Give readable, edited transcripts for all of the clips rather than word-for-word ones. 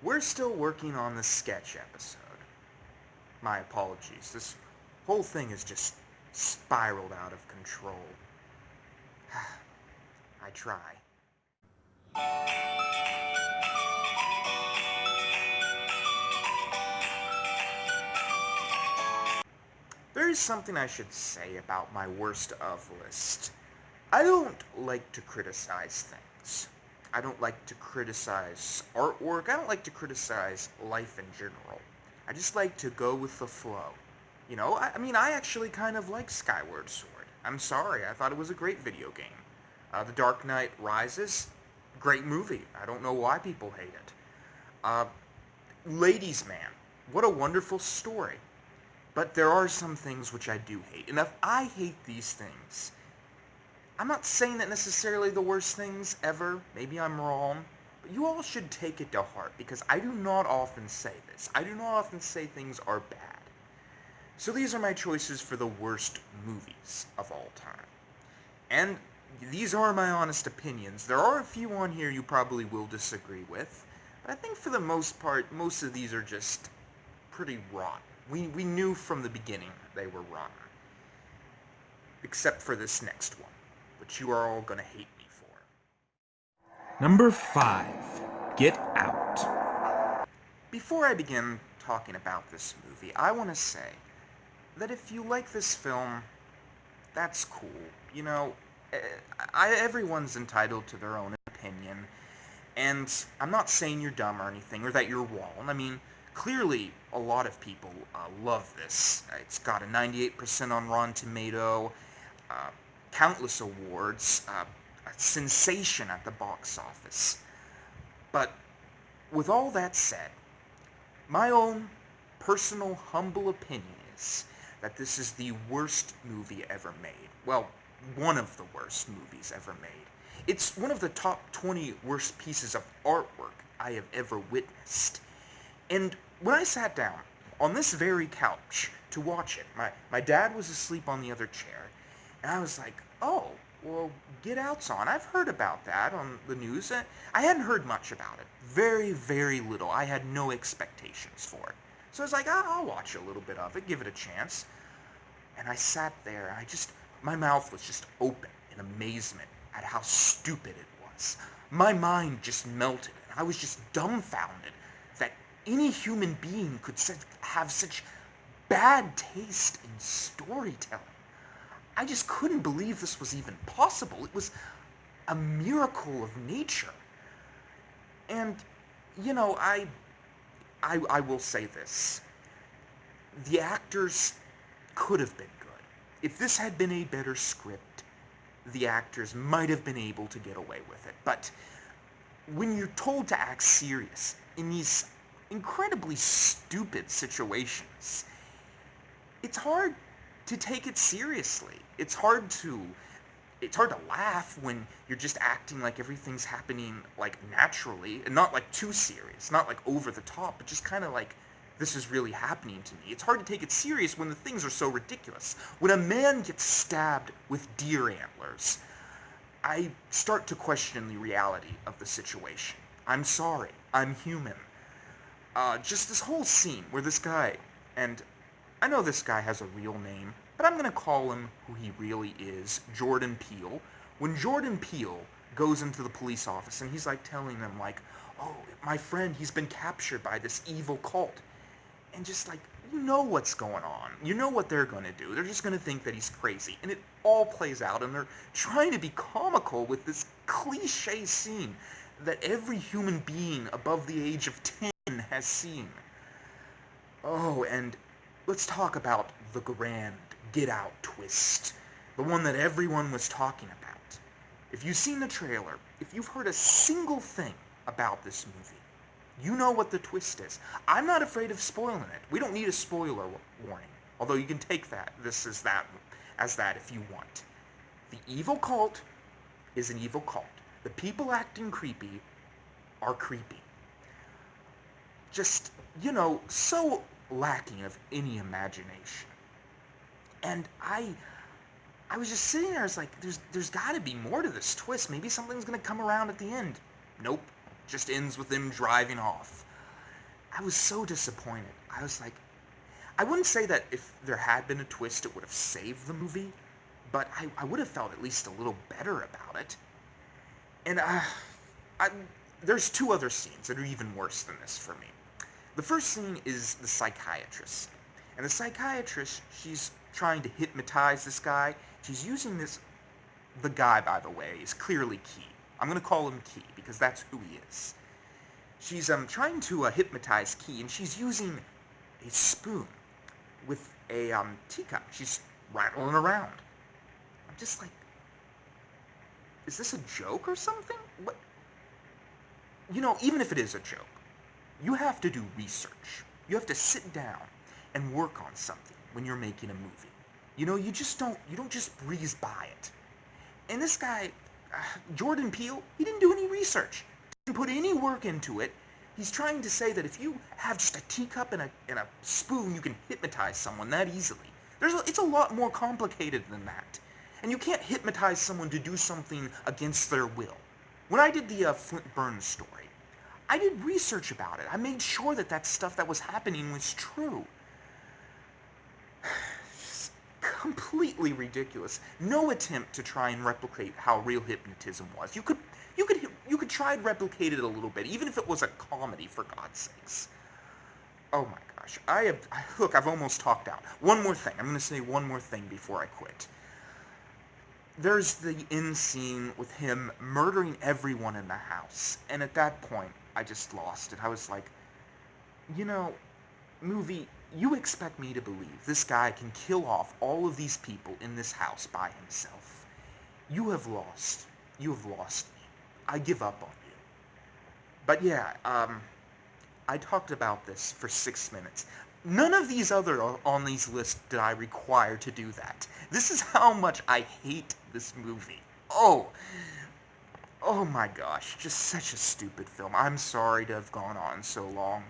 We're still working on the sketch episode. My apologies. This whole thing has just spiraled out of control. I try. There is something I should say about my worst of list. I don't like to criticize things. I don't like to criticize artwork. I don't like to criticize life in general. I just like to go with the flow. I actually kind of like Skyward Sword. I'm sorry, I thought it was a great video game. The Dark Knight Rises, great movie. I don't know why people hate it. Uh, Ladies Man, what a wonderful story. But there are some things which I do hate. And if I hate these things, I'm not saying that necessarily the worst things ever. Maybe I'm wrong. But you all should take it to heart because I do not often say this. I do not often say things are bad. So these are my choices for the worst movies of all time. And these are my honest opinions. There are a few on here you probably will disagree with. But I think for the most part, most of these are just pretty rotten. We knew from the beginning they were rotten. Except for this next one, which you are all gonna hate me for. Number 5. Get Out. Before I begin talking about this movie, I want to say that if you like this film, that's cool. Everyone's entitled to their own opinion, and I'm not saying you're dumb or anything, or that you're wrong. I mean, clearly a lot of people love this. It's got a 98% on Rotten Tomato, uh, countless awards, a sensation at the box office. But with all that said, my own personal humble opinion is that this is the worst movie ever made. Well, one of the worst movies ever made. It's one of the top 20 worst pieces of artwork I have ever witnessed. And when I sat down on this very couch to watch it, my dad was asleep on the other chair, and I was like, oh, well, Get Out's on. I've heard about that on the news. I hadn't heard much about it. Very, very little. I had no expectations for it. So I was like, I'll watch a little bit of it, give it a chance. And I sat there, and my mouth was just open in amazement at how stupid it was. My mind just melted, and I was just dumbfounded that any human being could have such bad taste in storytelling. I just couldn't believe this was even possible. It was a miracle of nature. And, I will say this. The actors could have been good. If this had been a better script, the actors might have been able to get away with it. But when you're told to act serious in these incredibly stupid situations, it's hard to take it seriously. It's hard to laugh when you're just acting like everything's happening like naturally and not like too serious, not like over the top, but just kind of like this is really happening to me. It's hard to take it serious when the things are so ridiculous. When a man gets stabbed with deer antlers, I start to question the reality of the situation. I'm sorry. I'm human. Just this whole scene where this guy, and I know this guy has a real name, but I'm going to call him who he really is, Jordan Peele. When Jordan Peele goes into the police office and he's like telling them like, oh, my friend, he's been captured by this evil cult. And just like, you know what's going on. You know what they're going to do. They're just going to think that he's crazy. And it all plays out, and they're trying to be comical with this cliche scene that every human being above the age of 10 has seen. Oh, and let's talk about the grand Get Out twist. The one that everyone was talking about. If you've seen the trailer, if you've heard a single thing about this movie, you know what the twist is. I'm not afraid of spoiling it. We don't need a spoiler warning. Although you can take this as that if you want. The evil cult is an evil cult. The people acting creepy are creepy. Just, so lacking of any imagination. And I was just sitting there, I was like, there's gotta be more to this twist. Maybe something's gonna come around at the end. Nope. Just ends with them driving off. I was so disappointed. I was like, I wouldn't say that if there had been a twist, it would have saved the movie, but I would have felt at least a little better about it. And I, there's two other scenes that are even worse than this for me. The first scene is the psychiatrist. And the psychiatrist, she's trying to hypnotize this guy. She's using this. The guy, by the way, is clearly Key. I'm going to call him Key because that's who he is. She's trying to hypnotize Key, and she's using a spoon with a teacup. She's rattling around. I'm just like, is this a joke or something? What? You know, even if it is a joke, you have to do research. You have to sit down and work on something when you're making a movie. You know, you don't just breeze by it. And this guy, Jordan Peele, he didn't do any research. Didn't put any work into it. He's trying to say that if you have just a teacup and a spoon, you can hypnotize someone that easily. It's a lot more complicated than that. And you can't hypnotize someone to do something against their will. When I did the Flint Burns story, I did research about it. I made sure that that stuff that was happening was true. Just completely ridiculous. No attempt to try and replicate how real hypnotism was. You could try and replicate it a little bit, even if it was a comedy, for God's sakes. Oh my gosh. Look, I've almost talked out. One more thing. I'm going to say one more thing before I quit. There's the end scene with him murdering everyone in the house. And at that point, I just lost it. I was like, you know, movie, you expect me to believe this guy can kill off all of these people in this house by himself. You have lost. You have lost me. I give up on you. But yeah, I talked about this for 6 minutes. None of these other on these lists did I require to do that. This is how much I hate this movie. Oh my gosh, just such a stupid film. I'm sorry to have gone on so long.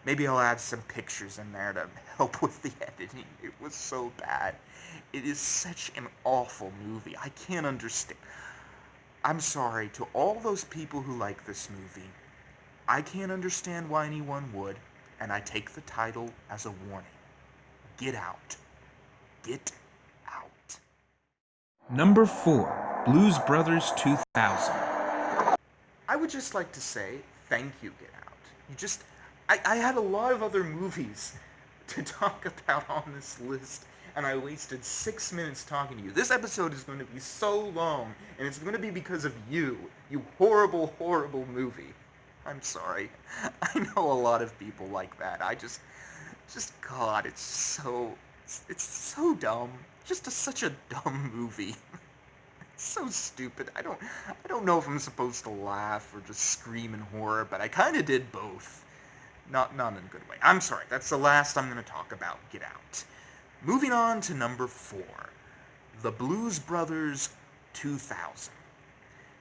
Maybe I'll add some pictures in there to help with the editing. It was so bad. It is such an awful movie. I can't understand. I'm sorry to all those people who like this movie. I can't understand why anyone would, and I take the title as a warning. Get out. Get out. Number 4, Blues Brothers 2000. I would just like to say thank you, Get Out. I had a lot of other movies to talk about on this list, and I wasted 6 minutes talking to you. This episode is going to be so long, and it's going to be because of you, you horrible, horrible movie. I'm sorry. I know a lot of people like that. God, it's so dumb. Such a dumb movie. It's so stupid. I don't know if I'm supposed to laugh or just scream in horror, but I kind of did both. Not in a good way. I'm sorry. That's the last I'm going to talk about Get Out. Moving on to number 4, The Blues Brothers 2000.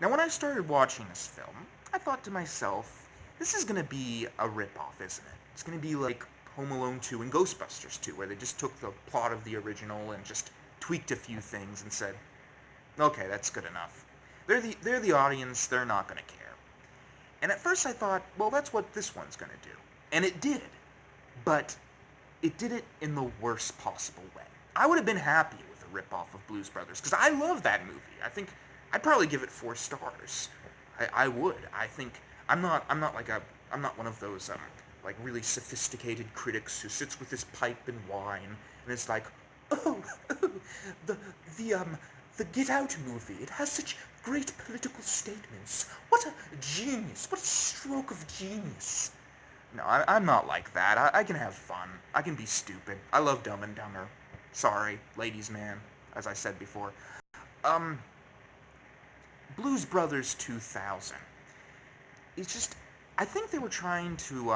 Now, when I started watching this film, I thought to myself, this is going to be a ripoff, isn't it? It's going to be like Home Alone 2 and Ghostbusters 2, where they just took the plot of the original and just tweaked a few things and said, okay, that's good enough. They're the audience, they're not going to care. And at first I thought, well, that's what this one's going to do. And it did. But it did it in the worst possible way. I would have been happy with a ripoff of Blues Brothers, because I love that movie. I think I'd probably give it 4 stars. I would. I think I'm not one of those like really sophisticated critics who sits with his pipe and wine and is like, oh, the Get Out movie. It has such great political statements. What a genius. What a stroke of genius. No, I'm not like that. I can have fun. I can be stupid. I love Dumb and Dumber. Sorry, ladies man, as I said before. Blues Brothers 2000. It's just, I think they were trying to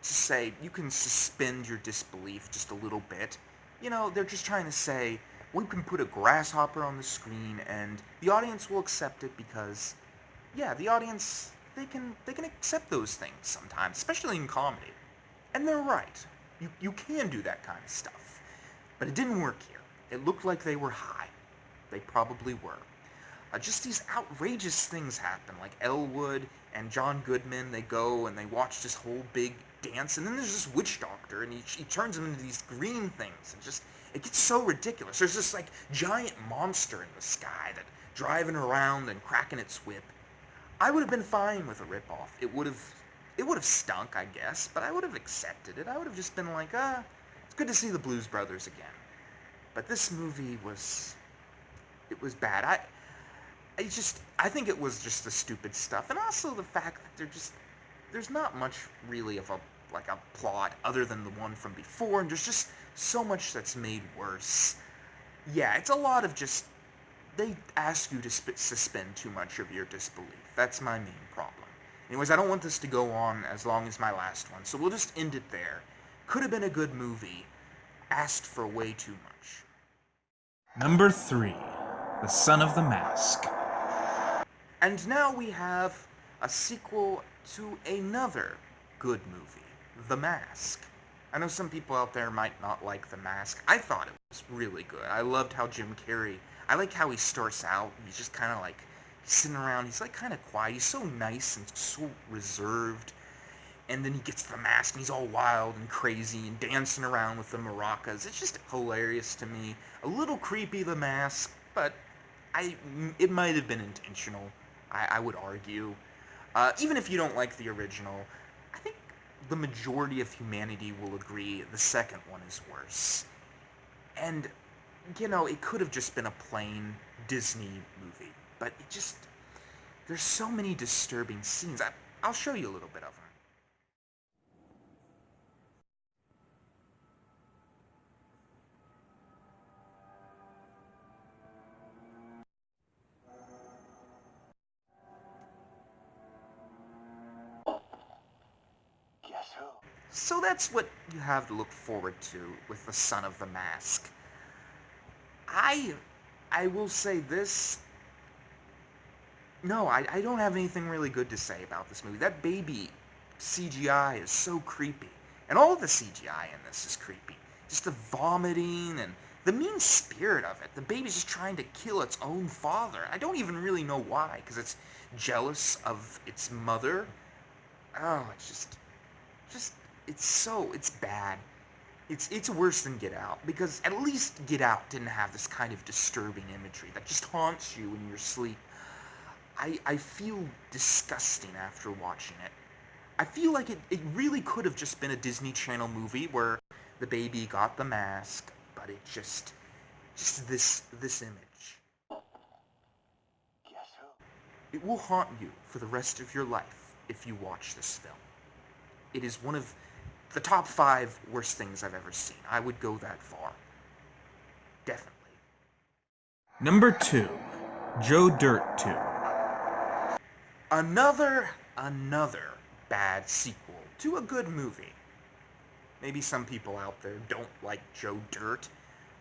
say you can suspend your disbelief just a little bit. You know, they're just trying to say, we can put a grasshopper on the screen and the audience will accept it because, yeah, the audience, they can accept those things sometimes, especially in comedy. And they're right. You can do that kind of stuff. But it didn't work here. It looked like they were high. They probably were. Just these outrageous things happen, like Elwood and John Goodman, they go and they watch this whole big dance, and then there's this witch doctor, and he turns them into these green things, and just, it gets so ridiculous. There's this, like, giant monster in the sky that driving around and cracking its whip. I would have been fine with a ripoff. It would have stunk, I guess, but I would have accepted it. I would have just been like, it's good to see the Blues Brothers again. But this movie it was bad. I think it was just the stupid stuff, and also the fact that there's not much really of a plot other than the one from before, and there's just so much that's made worse. Yeah, it's a lot of just, they ask you to suspend too much of your disbelief. That's my main problem. Anyways, I don't want this to go on as long as my last one, so we'll just end it there. Could have been a good movie, asked for way too much. Number 3. The Son of the Mask. And now we have a sequel to another good movie, The Mask. I know some people out there might not like The Mask. I thought it was really good. I loved how Jim Carrey, I like how he starts out, he's just kind of like sitting around, he's like kind of quiet, he's so nice and so reserved, and then he gets the mask and he's all wild and crazy and dancing around with the maracas. It's just hilarious to me. A little creepy, The Mask, but it might have been intentional, I would argue. Even if you don't like the original, I think the majority of humanity will agree the second one is worse. And, it could have just been a plain Disney movie, but there's so many disturbing scenes. I'll show you a little bit of them. So that's what you have to look forward to with The Son of the Mask. I will say this. No, I don't have anything really good to say about this movie. That baby CGI is so creepy. And all of the CGI in this is creepy. Just the vomiting and the mean spirit of it. The baby's just trying to kill its own father. I don't even really know why, because it's jealous of its mother. Oh, it's bad. It's worse than Get Out, because at least Get Out didn't have this kind of disturbing imagery that just haunts you in your sleep. I feel disgusting after watching it. I feel like it really could have just been a Disney Channel movie where the baby got the mask, but it just this image. It will haunt you for the rest of your life if you watch this film. It is one of the top 5 worst things I've ever seen. I would go that far. Definitely. Number 2. Joe Dirt 2. Another bad sequel to a good movie. Maybe some people out there don't like Joe Dirt.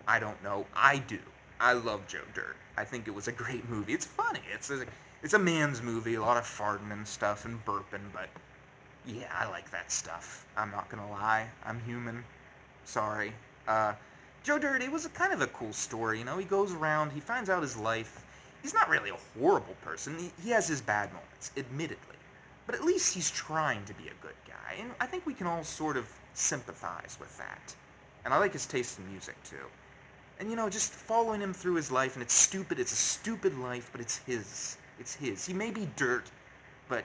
I don't know. I do. I love Joe Dirt. I think it was a great movie. It's funny. It's a man's movie, a lot of farting and stuff and burping, but yeah, I like that stuff. I'm not gonna lie. I'm human. Sorry. Joe Dirt, it was kind of a cool story, he goes around, he finds out his life. He's not really a horrible person. He has his bad moments, admittedly. But at least he's trying to be a good guy, and I think we can all sort of sympathize with that. And I like his taste in music, too. And, just following him through his life, and it's stupid, it's a stupid life, but it's his. It's his. He may be dirt, but,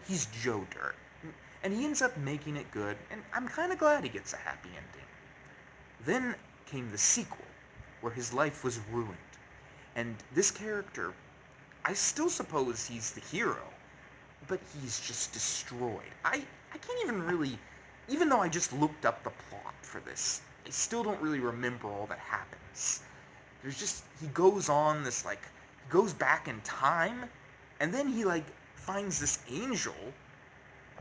he's Joe Dirt. And he ends up making it good, and I'm kind of glad he gets a happy ending. Then came the sequel, where his life was ruined. And this character, I still suppose he's the hero, but he's just destroyed. I can't even really, even though I just looked up the plot for this, I still don't really remember all that happens. He goes on this, he goes back in time, and then he, finds this angel,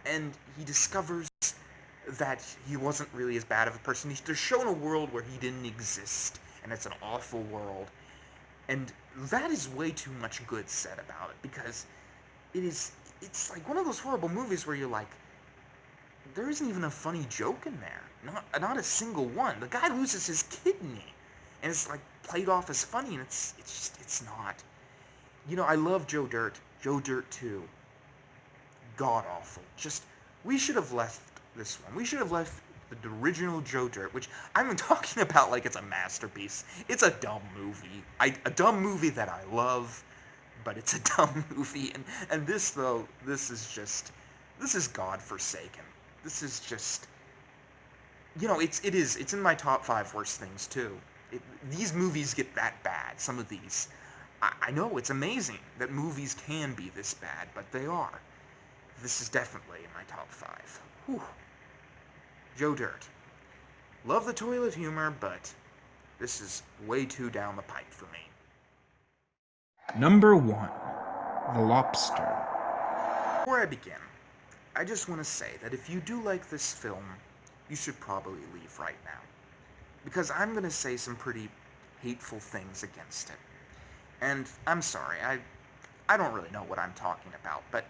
and he discovers that he wasn't really as bad of a person. They're shown a world where he didn't exist, and it's an awful world. And that is way too much good said about it, because it's like one of those horrible movies where you're like, there isn't even a funny joke in there. Not a single one. The guy loses his kidney, and it's played off as funny, and it's not. I love Joe Dirt. Joe Dirt 2. God awful. Just, we should have left this one. We should have left the original Joe Dirt, which I'm talking about like it's a masterpiece. It's a dumb movie. A dumb movie that I love, but it's a dumb movie. And this, though, this is godforsaken. This is just, it's in my top 5 worst things, too. These movies get that bad, some of these. I know, it's amazing that movies can be this bad, but they are. This is definitely in my top 5. Whew. Joe Dirt. Love the toilet humor, but this is way too down the pipe for me. Number 1. The Lobster. Before I begin, I just want to say that if you do like this film, you should probably leave right now. Because I'm going to say some pretty hateful things against it. And I'm sorry, I don't really know what I'm talking about, but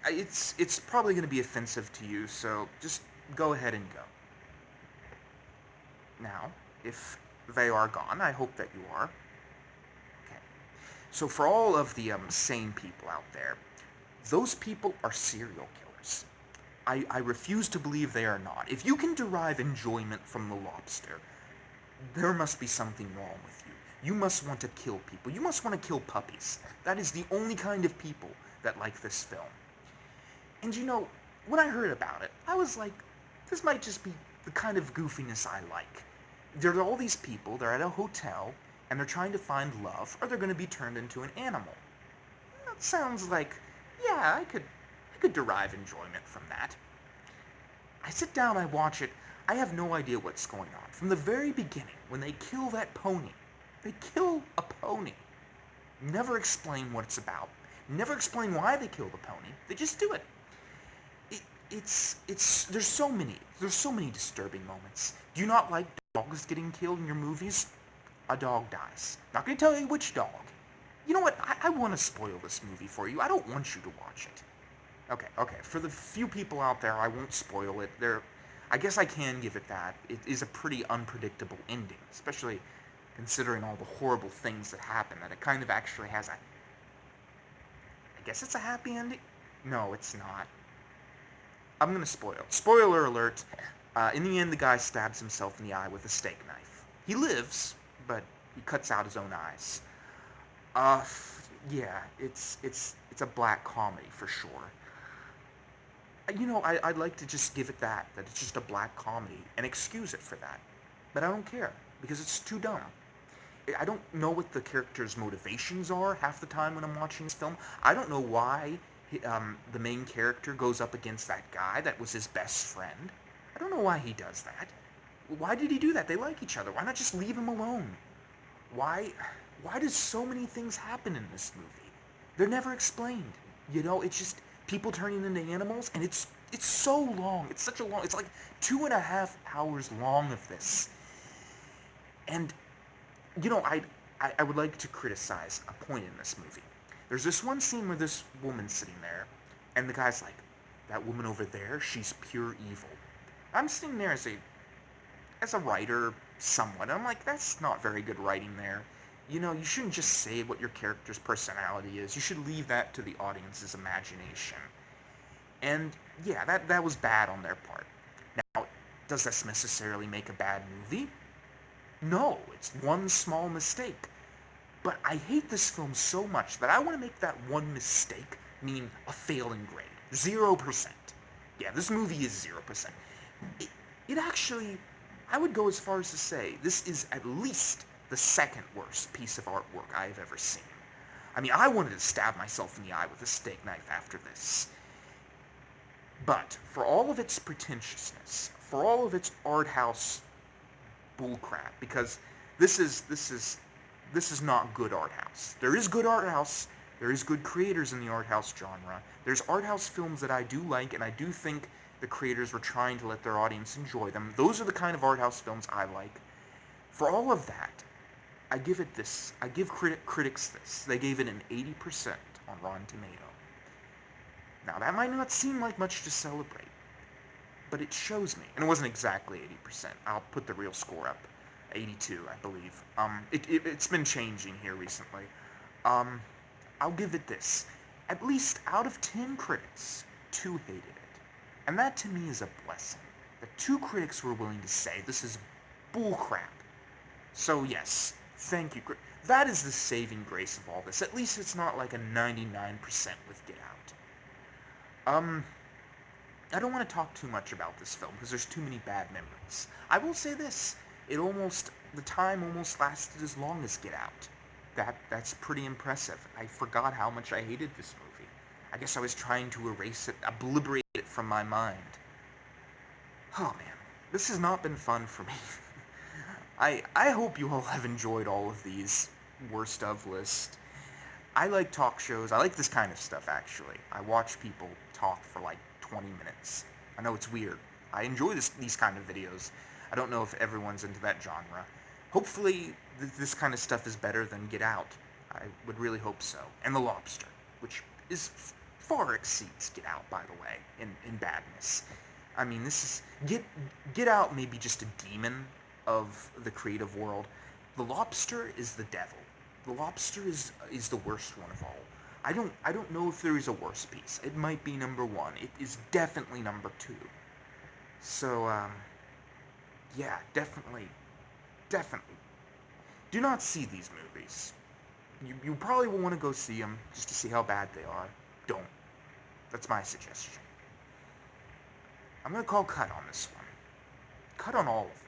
it's probably going to be offensive to you, so just go ahead and go. Now, if they are gone, I hope that you are. Okay. So for all of the sane people out there, those people are serial killers. I refuse to believe they are not. If you can derive enjoyment from the lobster, there must be something wrong with you. You must want to kill people. You must want to kill puppies. That is the only kind of people that like this film. And when I heard about it, I was like, this might just be the kind of goofiness I like. There are all these people, they're at a hotel, and they're trying to find love, or they're going to be turned into an animal. That sounds like, yeah, I could derive enjoyment from that. I sit down, I watch it, I have no idea what's going on. From the very beginning, when they kill that pony, they kill a pony. Never explain what it's about. Never explain why they kill the pony. They just do it. There's so many disturbing moments. Do you not like dogs getting killed in your movies? A dog dies. Not gonna tell you which dog. You know what? I want to spoil this movie for you. I don't want you to watch it. Okay. For the few people out there, I won't spoil it. I guess I can give it that. It is a pretty unpredictable ending, especially considering all the horrible things that happen, that it kind of actually has I guess it's a happy ending? No, it's not. I'm gonna spoil. Spoiler alert. In the end, the guy stabs himself in the eye with a steak knife. He lives, but he cuts out his own eyes. Yeah, it's a black comedy for sure. I'd like to just give it that it's just a black comedy, and excuse it for that. But I don't care, because it's too dumb. I don't know what the characters' motivations are half the time when I'm watching this film. I don't know why the main character goes up against that guy that was his best friend. I don't know why he does that. Why did he do that? They like each other. Why not just leave him alone? Why does so many things happen in this movie? They're never explained. It's just people turning into animals, and it's so long. It's like 2.5 hours long of this. And, I would like to criticize a point in this movie. There's this one scene where this woman's sitting there, and the guy's like, that woman over there, she's pure evil. I'm sitting there as a writer, somewhat. I'm like, that's not very good writing there. You shouldn't just say what your character's personality is. You should leave that to the audience's imagination. And, yeah, that was bad on their part. Now, does this necessarily make a bad movie? No, it's one small mistake. But I hate this film so much that I want to make that one mistake mean a failing grade. 0%. Yeah, this movie is 0%. It actually, I would go as far as to say, this is at least the second worst piece of artwork I have ever seen. I mean, I wanted to stab myself in the eye with a steak knife after this. But, for all of its pretentiousness, for all of its art house bullcrap, because this is not good art house. There is good art house, there is good creators in the art house genre. There's art house films that I do like, and I do think the creators were trying to let their audience enjoy them. Those are the kind of art house films I like. For all of that, I give critics this. They gave it an 80% on Rotten Tomato. Now, that might not seem like much to celebrate, but it shows me, and it wasn't exactly 80%. I'll put the real score up. 82, I believe. It's been changing here recently. I'll give it this. At least out of 10 critics, 2 hated it. And that to me is a blessing. That 2 critics were willing to say this is bullcrap. So yes, thank you. That is the saving grace of all this. At least it's not like a 99% with Get Out. I don't want to talk too much about this film because there's too many bad memories. I will say this: the time almost lasted as long as Get Out. That's pretty impressive. I forgot how much I hated this movie. I guess I was trying to erase it, obliterate it from my mind. Oh man, this has not been fun for me. I hope you all have enjoyed all of these worst of list. I like talk shows. I like this kind of stuff, actually. I watch people talk for like 20 minutes. I know it's weird. I enjoy these kind of videos. I don't know if everyone's into that genre. Hopefully, this kind of stuff is better than Get Out. I would really hope so. And The Lobster, which far exceeds Get Out, by the way, in badness. I mean, this is Get Out may be just a demon of the creative world. The Lobster is the devil. The Lobster is the worst one of all. I don't know if there is a worse piece. It might be number 1. It is definitely number 2. So yeah, definitely. Do not see these movies. You probably will want to go see them just to see how bad they are. Don't. That's my suggestion. I'm gonna call cut on this one. Cut on all of them.